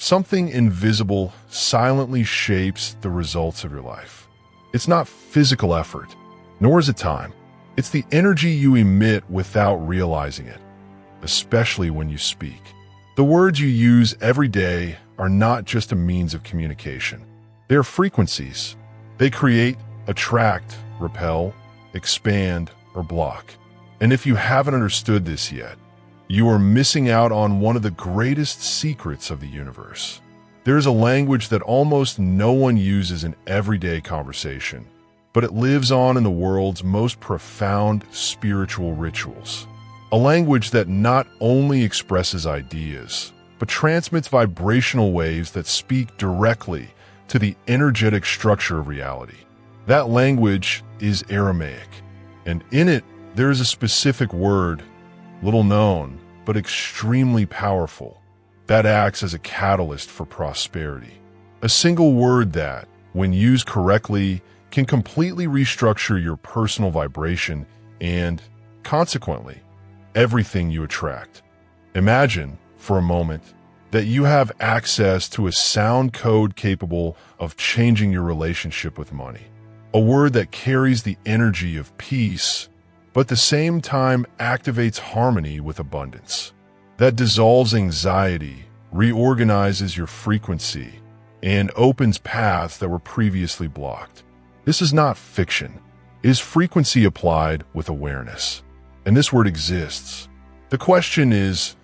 Something invisible silently shapes the results of your life. It's not physical effort, nor is it time. It's the energy you emit without realizing it, especially when you speak. The words you use every day are not just a means of communication. They are frequencies. They create, attract, repel, expand, or block. And if you haven't understood this yet, you are missing out on one of the greatest secrets of the universe. There is a language that almost no one uses in everyday conversation, but it lives on in the world's most profound spiritual rituals. A language that not only expresses ideas, but transmits vibrational waves that speak directly to the energetic structure of reality. That language is Aramaic, and in it there is a specific word, little known, but extremely powerful, that acts as a catalyst for prosperity. A single word that, when used correctly, can completely restructure your personal vibration and, consequently, everything you attract. Imagine, for a moment, that you have access to a sound code capable of changing your relationship with money. A word that carries the energy of peace, but at the same time activates harmony with abundance. That dissolves anxiety, reorganizes your frequency, and opens paths that were previously blocked. This is not fiction. It is frequency applied with awareness. And this word exists. The question is,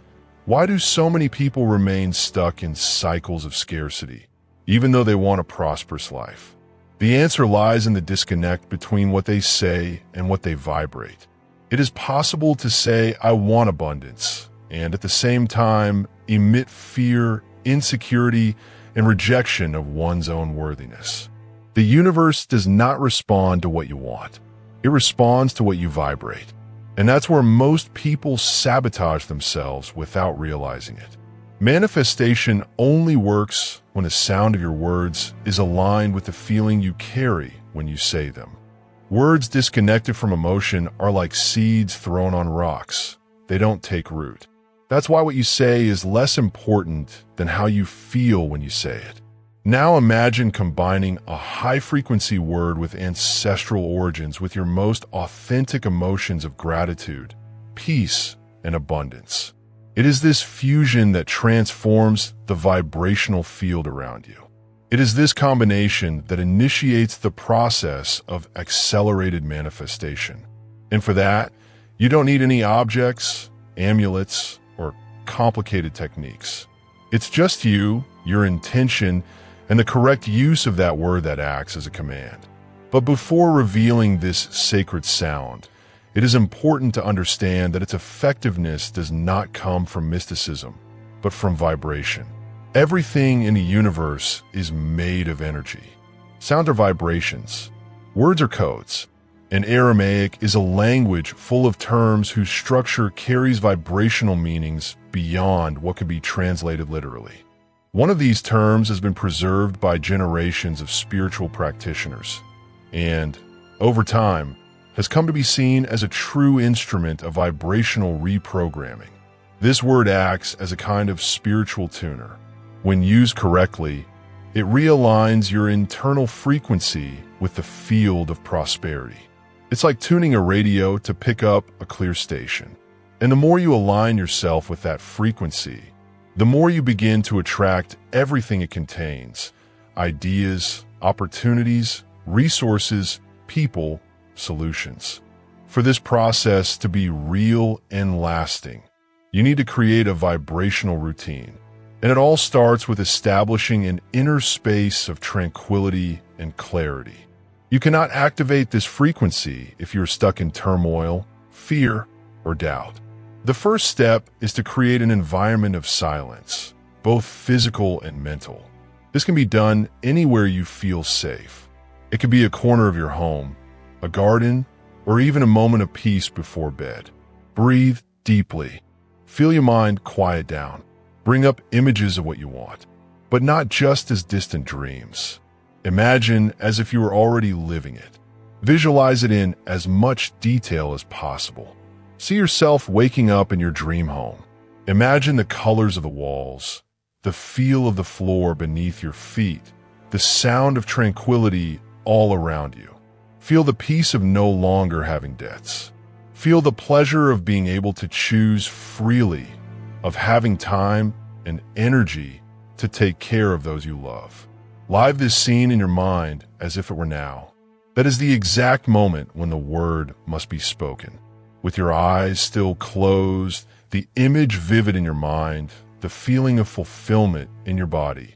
why do so many people remain stuck in cycles of scarcity, even though they want a prosperous life? The answer lies in the disconnect between what they say and what they vibrate. It is possible to say, "I want abundance," and at the same time emit fear, insecurity, and rejection of one's own worthiness. The universe does not respond to what you want. It responds to what you vibrate. And that's where most people sabotage themselves without realizing it. Manifestation only works when the sound of your words is aligned with the feeling you carry when you say them. Words disconnected from emotion are like seeds thrown on rocks. They don't take root. That's why what you say is less important than how you feel when you say it. Now imagine combining a high-frequency word with ancestral origins with your most authentic emotions of gratitude, peace, and abundance. It is this fusion that transforms the vibrational field around you. It is this combination that initiates the process of accelerated manifestation. And for that, you don't need any objects, amulets, or complicated techniques. It's just you, your intention, and the correct use of that word that acts as a command. But before revealing this sacred sound, it is important to understand that its effectiveness does not come from mysticism, but from vibration. Everything in the universe is made of energy. Sounds are vibrations. Words are codes. And Aramaic is a language full of terms whose structure carries vibrational meanings beyond what can be translated literally. One of these terms has been preserved by generations of spiritual practitioners, and, over time, has come to be seen as a true instrument of vibrational reprogramming. This word acts as a kind of spiritual tuner. When used correctly, it realigns your internal frequency with the field of prosperity. It's like tuning a radio to pick up a clear station. And the more you align yourself with that frequency, the more you begin to attract everything it contains: ideas, opportunities, resources, people, solutions. For this process to be real and lasting, you need to create a vibrational routine. And it all starts with establishing an inner space of tranquility and clarity. You cannot activate this frequency if you're stuck in turmoil, fear, or doubt. The first step is to create an environment of silence, both physical and mental. This can be done anywhere you feel safe. It could be a corner of your home, a garden, or even a moment of peace before bed. Breathe deeply. Feel your mind quiet down. Bring up images of what you want, but not just as distant dreams. Imagine as if you were already living it. Visualize it in as much detail as possible. See yourself waking up in your dream home. Imagine the colors of the walls, the feel of the floor beneath your feet, the sound of tranquility all around you. Feel the peace of no longer having debts. Feel the pleasure of being able to choose freely, of having time and energy to take care of those you love. Live this scene in your mind as if it were now. That is the exact moment when the word must be spoken. With your eyes still closed, the image vivid in your mind, the feeling of fulfillment in your body.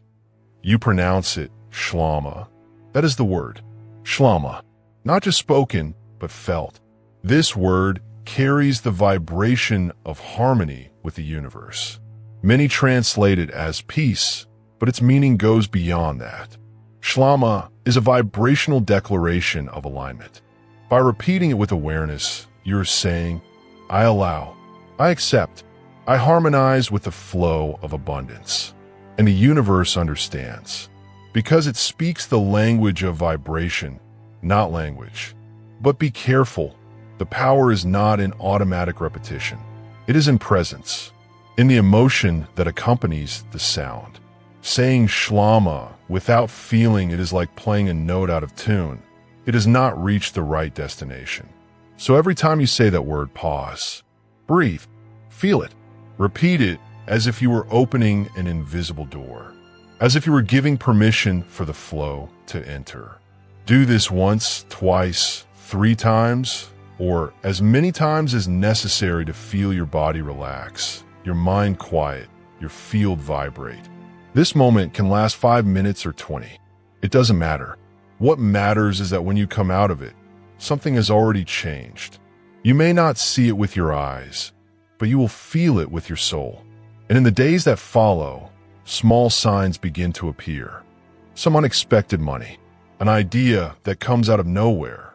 You pronounce it shlama. That is the word, shlama. Not just spoken, but felt. This word carries the vibration of harmony with the universe. Many translate it as peace, but its meaning goes beyond that. Shlama is a vibrational declaration of alignment. By repeating it with awareness, you're saying, I allow, I accept, I harmonize with the flow of abundance. And the universe understands, because it speaks the language of vibration, not language. But be careful, the power is not in automatic repetition. It is in presence, in the emotion that accompanies the sound. Saying shlama without feeling it is like playing a note out of tune. It does not reach the right destination. So every time you say that word, pause, breathe, feel it, repeat it as if you were opening an invisible door, as if you were giving permission for the flow to enter. Do this once, twice, 3 times, or as many times as necessary to feel your body relax, your mind quiet, your field vibrate. This moment can last 5 minutes or 20. It doesn't matter. What matters is that when you come out of it, something has already changed. You may not see it with your eyes, but you will feel it with your soul. And in the days that follow, small signs begin to appear. Some unexpected money, an idea that comes out of nowhere,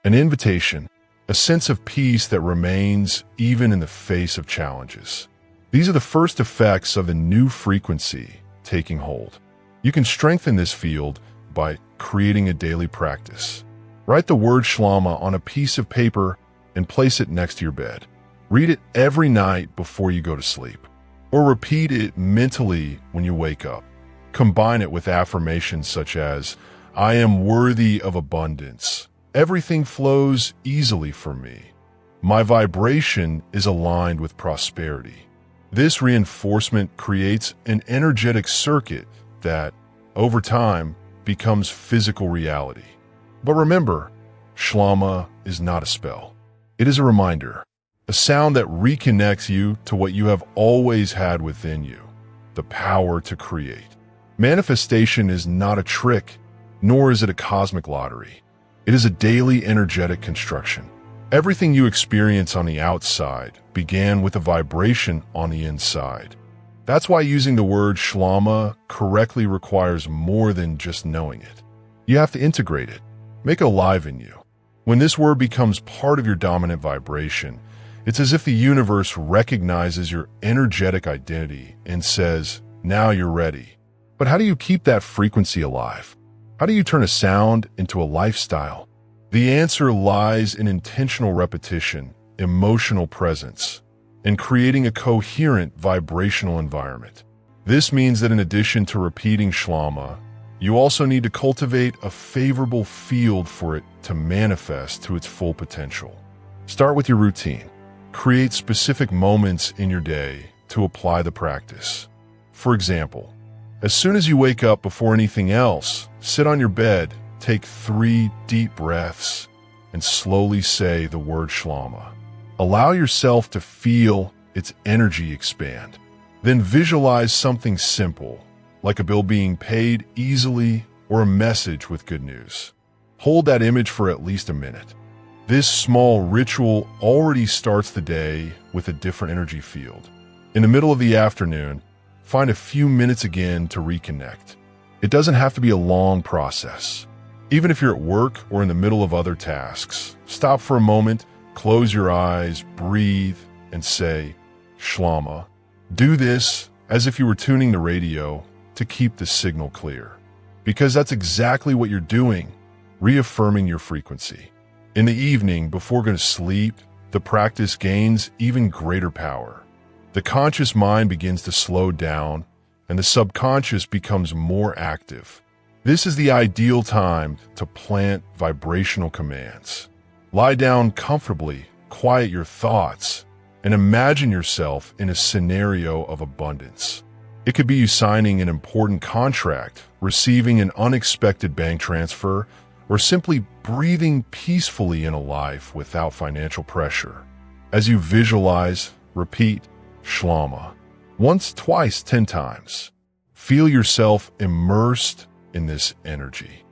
an invitation, a sense of peace that remains even in the face of challenges. These are the first effects of a new frequency taking hold. You can strengthen this field by creating a daily practice. Write the word shlama on a piece of paper and place it next to your bed. Read it every night before you go to sleep, or repeat it mentally when you wake up. Combine it with affirmations such as, I am worthy of abundance. Everything flows easily for me. My vibration is aligned with prosperity. This reinforcement creates an energetic circuit that, over time, becomes physical reality. But remember, shlama is not a spell. It is a reminder, a sound that reconnects you to what you have always had within you, the power to create. Manifestation is not a trick, nor is it a cosmic lottery. It is a daily energetic construction. Everything you experience on the outside began with a vibration on the inside. That's why using the word shlama correctly requires more than just knowing it. You have to integrate it, make it alive in you. When this word becomes part of your dominant vibration, it's as if the universe recognizes your energetic identity and says, now you're ready. But how do you keep that frequency alive? How do you turn a sound into a lifestyle? The answer lies in intentional repetition, emotional presence, and creating a coherent vibrational environment. This means that in addition to repeating shlama, you also need to cultivate a favorable field for it to manifest to its full potential. Start with your routine. Create specific moments in your day to apply the practice. For example, as soon as you wake up before anything else, sit on your bed, take 3 deep breaths, and slowly say the word shlama. Allow yourself to feel its energy expand. Then visualize something simple, like a bill being paid easily or a message with good news. Hold that image for at least a minute. This small ritual already starts the day with a different energy field. In the middle of the afternoon, find a few minutes again to reconnect. It doesn't have to be a long process. Even if you're at work or in the middle of other tasks, stop for a moment, close your eyes, breathe, and say, shlama. Do this as if you were tuning the radio to keep the signal clear. Because that's exactly what you're doing, reaffirming your frequency. In the evening, before going to sleep, the practice gains even greater power. The conscious mind begins to slow down, and the subconscious becomes more active. This is the ideal time to plant vibrational commands. Lie down comfortably, quiet your thoughts, and imagine yourself in a scenario of abundance. It could be you signing an important contract, receiving an unexpected bank transfer, or simply breathing peacefully in a life without financial pressure. As you visualize, repeat shlama once, twice, 10 times. Feel yourself immersed in this energy.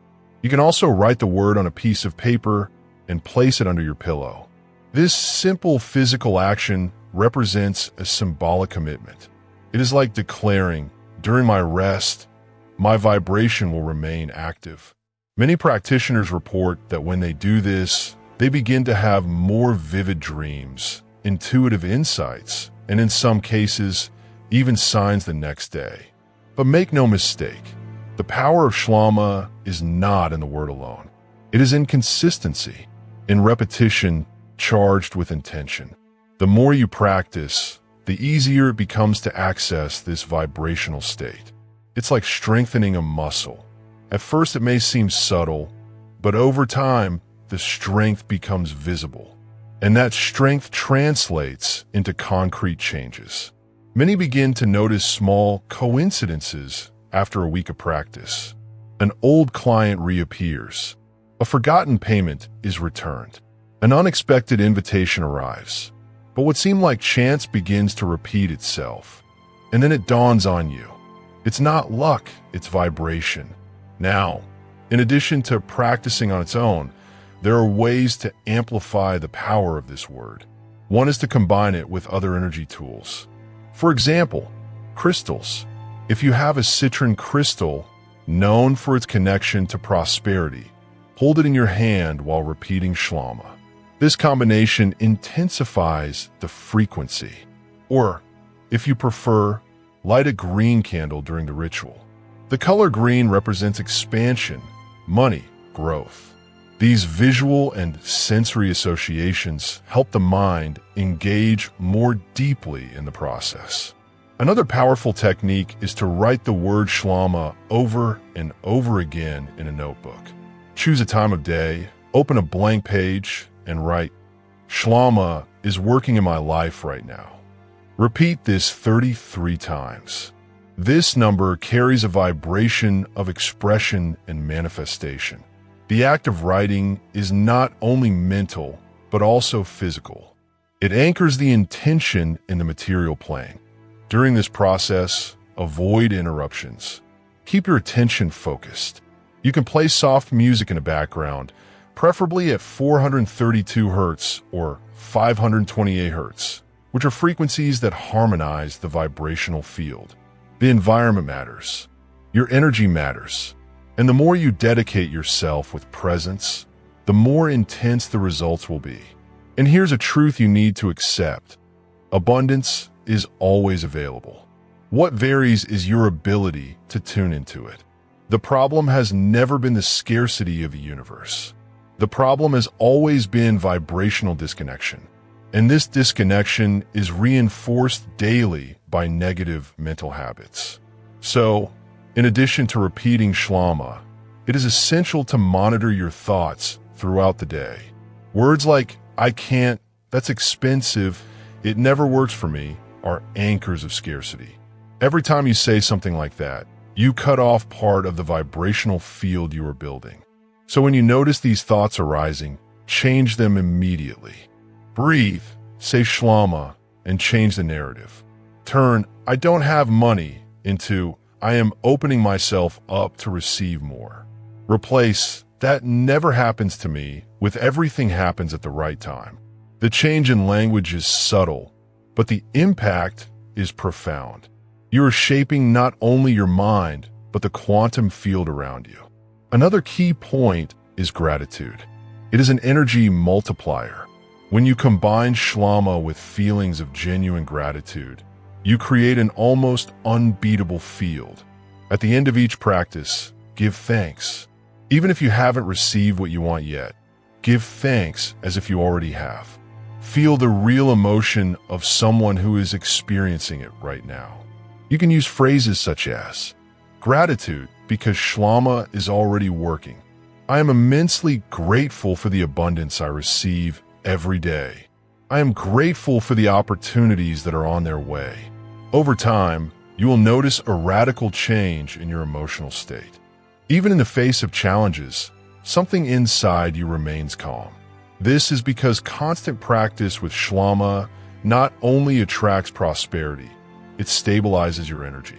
You can also write the word on a piece of paper and place it under your pillow. This simple physical action represents a symbolic commitment. It is like declaring, during my rest, my vibration will remain active. Many practitioners report that when they do this, they begin to have more vivid dreams, intuitive insights, and in some cases, even signs the next day. But make no mistake, the power of shlama is not in the word alone. It is in consistency, in repetition charged with intention. The more you practice, the easier it becomes to access this vibrational state. It's like strengthening a muscle. At first it may seem subtle, but over time, the strength becomes visible. And that strength translates into concrete changes. Many begin to notice small coincidences after a week of practice. An old client reappears. A forgotten payment is returned. An unexpected invitation arrives. But what seemed like chance begins to repeat itself. And then it dawns on you. It's not luck, it's vibration. Now, in addition to practicing on its own, there are ways to amplify the power of this word. One is to combine it with other energy tools. For example, crystals. If you have a citron crystal, known for its connection to prosperity, hold it in your hand while repeating shlama. This combination intensifies the frequency. Or, if you prefer, light a green candle during the ritual. The color green represents expansion, money, growth. These visual and sensory associations help the mind engage more deeply in the process. Another powerful technique is to write the word shlama over and over again in a notebook. Choose a time of day, open a blank page, and write, "Shlama is working in my life right now." Repeat this 33 times. This number carries a vibration of expression and manifestation. The act of writing is not only mental, but also physical. It anchors the intention in the material plane. During this process, avoid interruptions. Keep your attention focused. You can play soft music in the background, preferably at 432 Hz or 528 Hz, which are frequencies that harmonize the vibrational field. The environment matters. Your energy matters. And the more you dedicate yourself with presence, the more intense the results will be. And here's a truth you need to accept. Abundance is always available. What varies is your ability to tune into it. The problem has never been the scarcity of the universe. The problem has always been vibrational disconnection. And this disconnection is reinforced daily by negative mental habits. So, in addition to repeating shlama, it is essential to monitor your thoughts throughout the day. Words like, "I can't," "that's expensive," "it never works for me," are anchors of scarcity. Every time you say something like that, you cut off part of the vibrational field you are building. So when you notice these thoughts arising, change them immediately. Breathe, say shlama, and change the narrative. Turn, "I don't have money," into, "I am opening myself up to receive more." Replace, "that never happens to me," with "everything happens at the right time." The change in language is subtle, but the impact is profound. You are shaping not only your mind, but the quantum field around you. Another key point is gratitude. It is an energy multiplier. When you combine shlama with feelings of genuine gratitude, you create an almost unbeatable field. At the end of each practice, give thanks. Even if you haven't received what you want yet, give thanks as if you already have. Feel the real emotion of someone who is experiencing it right now. You can use phrases such as gratitude because shlama is already working. I am immensely grateful for the abundance I receive every day. I am grateful for the opportunities that are on their way. Over time, you will notice a radical change in your emotional state. Even in the face of challenges, something inside you remains calm. This is because constant practice with shlama not only attracts prosperity, it stabilizes your energy.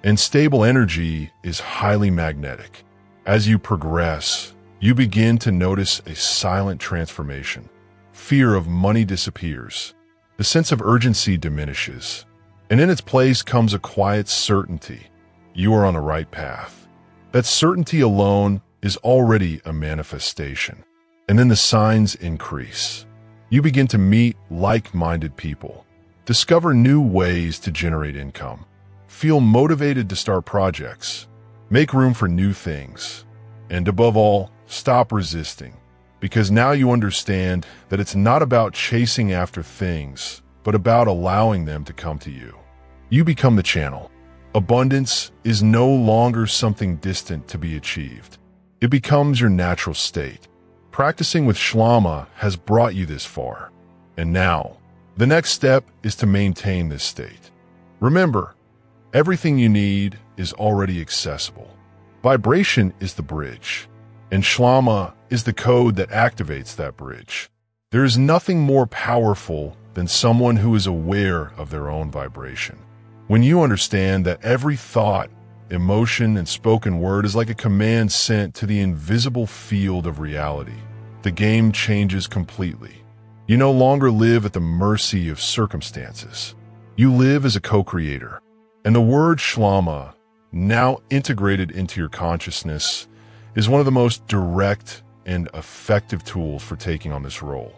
And stable energy is highly magnetic. As you progress, you begin to notice a silent transformation. Fear of money disappears. The sense of urgency diminishes. And in its place comes a quiet certainty. You are on the right path. That certainty alone is already a manifestation. And then the signs increase. You begin to meet like-minded people, discover new ways to generate income, feel motivated to start projects, make room for new things, and above all, stop resisting, because now you understand that it's not about chasing after things, but about allowing them to come to you. You become the channel. Abundance is no longer something distant to be achieved. It becomes your natural state. Practicing with shlama has brought you this far. And now, the next step is to maintain this state. Remember, everything you need is already accessible. Vibration is the bridge, and shlama is the code that activates that bridge. There is nothing more powerful than someone who is aware of their own vibration. When you understand that every thought, emotion, and spoken word is like a command sent to the invisible field of reality, the game changes completely. You no longer live at the mercy of circumstances. You live as a co-creator. And the word shlama, now integrated into your consciousness, is one of the most direct and effective tools for taking on this role.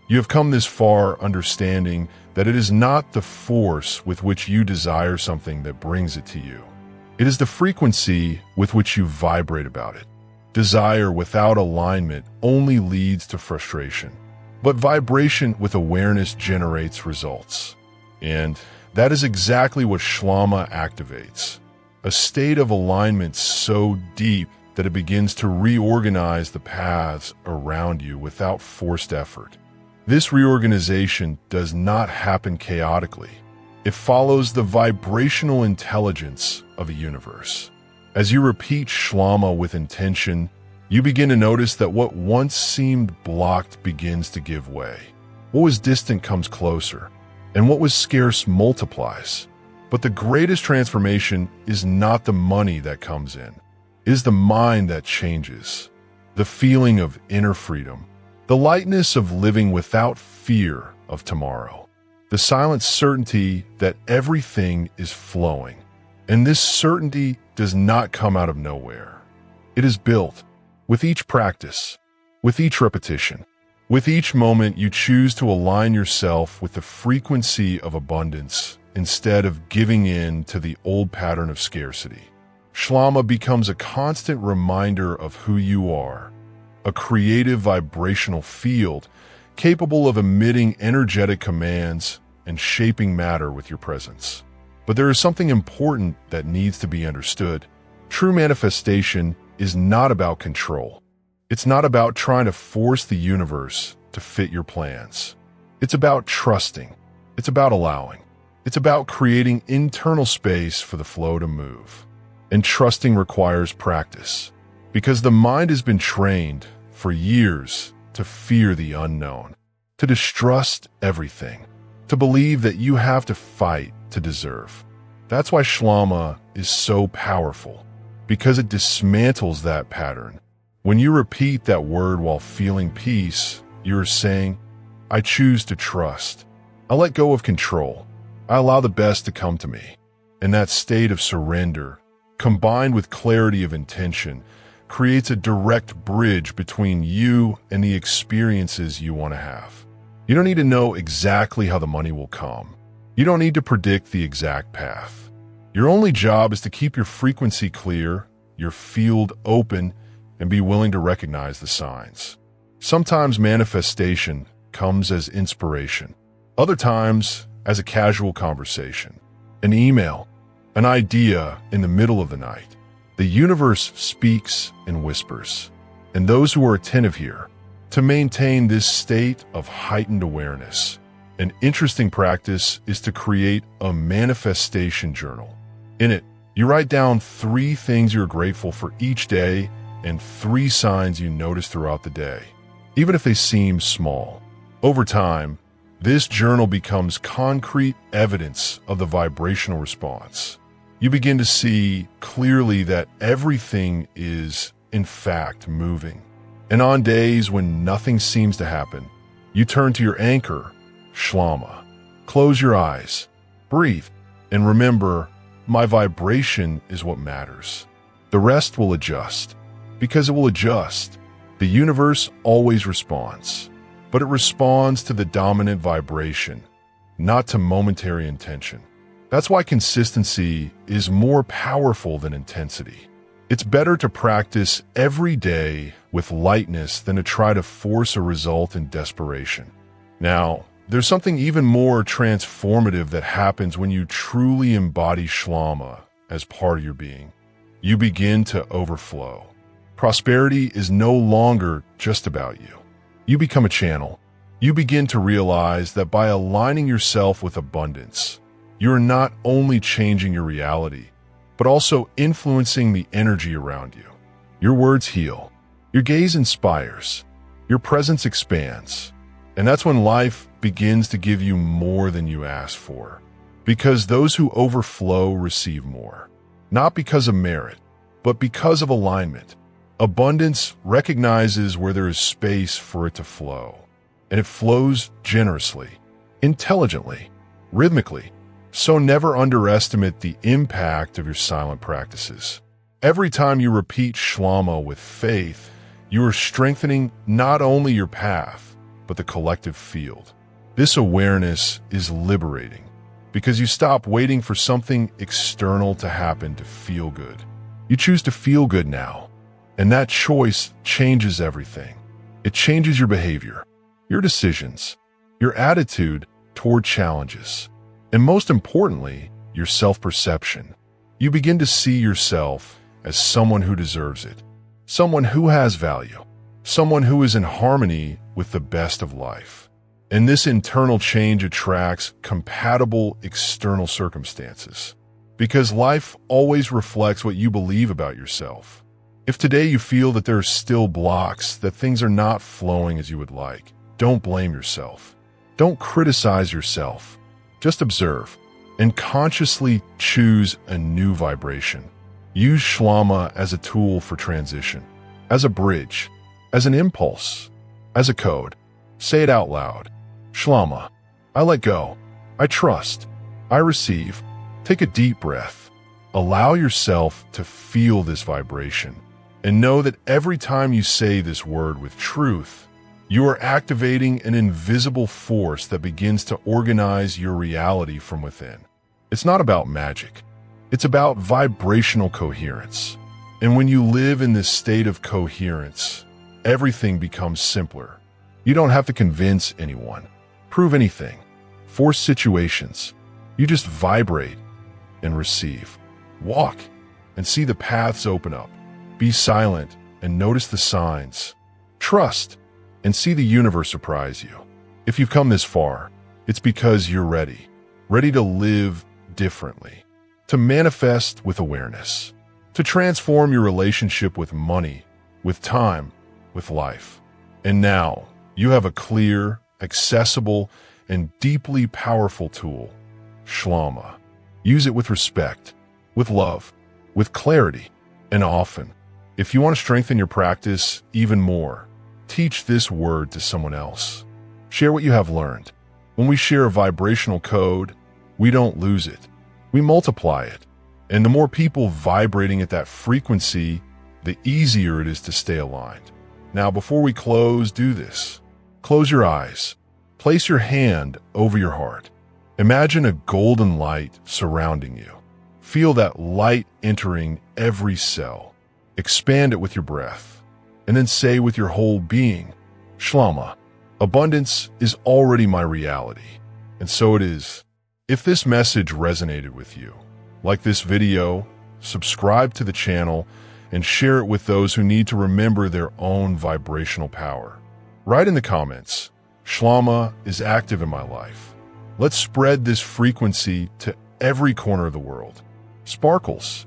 You have come this far understanding that it is not the force with which you desire something that brings it to you. It is the frequency with which you vibrate about it. Desire without alignment only leads to frustration, but vibration with awareness generates results. And that is exactly what shlama activates. A state of alignment so deep that it begins to reorganize the paths around you without forced effort. This reorganization does not happen chaotically. It follows the vibrational intelligence of the universe. As you repeat shlama with intention, you begin to notice that what once seemed blocked begins to give way. What was distant comes closer, and what was scarce multiplies. But the greatest transformation is not the money that comes in. It is the mind that changes, the feeling of inner freedom, the lightness of living without fear of tomorrow, the silent certainty that everything is flowing. And this certainty does not come out of nowhere. It is built with each practice, with each repetition, with each moment you choose to align yourself with the frequency of abundance instead of giving in to the old pattern of scarcity. Shlama becomes a constant reminder of who you are, a creative vibrational field capable of emitting energetic commands and shaping matter with your presence. But there is something important that needs to be understood. True manifestation is not about control. It's not about trying to force the universe to fit your plans. It's about trusting. It's about allowing. It's about creating internal space for the flow to move. And trusting requires practice, because the mind has been trained for years to fear the unknown, to distrust everything, to believe that you have to fight to deserve. That's why shlama is so powerful, because it dismantles that pattern. When you repeat that word while feeling peace, you're saying, I choose to trust. I let go of control. I allow the best to come to me. And that state of surrender, combined with clarity of intention, creates a direct bridge between you and the experiences you want to have. You don't need to know exactly how the money will come. You don't need to predict the exact path. Your only job is to keep your frequency clear, your field open, and be willing to recognize the signs. Sometimes manifestation comes as inspiration. Other times, as a casual conversation, an email, an idea in the middle of the night. The universe speaks and whispers, and those who are attentive here, to maintain this state of heightened awareness, an interesting practice is to create a manifestation journal. In it, you write down 3 things you're grateful for each day and 3 signs you notice throughout the day, even if they seem small. Over time, this journal becomes concrete evidence of the vibrational response. You begin to see clearly that everything is, in fact, moving. And on days when nothing seems to happen, you turn to your anchor, shlama. Close your eyes, breathe, and remember, my vibration is what matters. The rest will adjust. Because it will adjust. The universe always responds, but it responds to the dominant vibration, not to momentary intention. That's why consistency is more powerful than intensity. It's better to practice every day with lightness than to try to force a result in desperation. Now, there's something even more transformative that happens when you truly embody shlama as part of your being. You begin to overflow. Prosperity is no longer just about you. You become a channel. You begin to realize that by aligning yourself with abundance, you're not only changing your reality, but also influencing the energy around you. Your words heal. Your gaze inspires. Your presence expands. And that's when life begins to give you more than you asked for. Because those who overflow receive more. Not because of merit, but because of alignment. Abundance recognizes where there is space for it to flow. And it flows generously, intelligently, rhythmically. So never underestimate the impact of your silent practices. Every time you repeat shlama with faith, you are strengthening not only your path, but the collective field. This awareness is liberating because you stop waiting for something external to happen to feel good. You choose to feel good now, and that choice changes everything. It changes your behavior, your decisions, your attitude toward challenges, and most importantly, your self-perception. You begin to see yourself as someone who deserves it, someone who has value, someone who is in harmony with the best of life. And this internal change attracts compatible external circumstances, because life always reflects what you believe about yourself. If today you feel that there are still blocks, that things are not flowing as you would like, don't blame yourself. Don't criticize yourself. Just observe and consciously choose a new vibration. Use shlama as a tool for transition, as a bridge, as an impulse, as a code. Say it out loud. Shlama, I let go. I trust. I receive. Take a deep breath. Allow yourself to feel this vibration and know that every time you say this word with truth, you are activating an invisible force that begins to organize your reality from within. It's not about magic. It's about vibrational coherence. And when you live in this state of coherence, everything becomes simpler. You don't have to convince anyone, prove anything, force situations. You just vibrate and receive. Walk and see the paths open up. Be silent and notice the signs. Trust and see the universe surprise you. If you've come this far, it's because you're ready to live differently, to manifest with awareness, to transform your relationship with money, with time, with life. And now you have a clear, accessible, and deeply powerful tool, shlama. Use it with respect, with love, with clarity, and often. If you want to strengthen your practice even more, teach this word to someone else. Share what you have learned. When we share a vibrational code, we don't lose it. We multiply it. And the more people vibrating at that frequency, the easier it is to stay aligned. Now, before we close, do this. Close your eyes. Place your hand over your heart. Imagine a golden light surrounding you. Feel that light entering every cell. Expand it with your breath. And then say with your whole being, Shlama, abundance is already my reality. And so it is. If this message resonated with you, Like this video, subscribe to the channel, and share it with those who need to remember their own vibrational power. Write in the comments, "Shlama is active in my life." Let's spread this frequency to every corner of the world. Sparkles,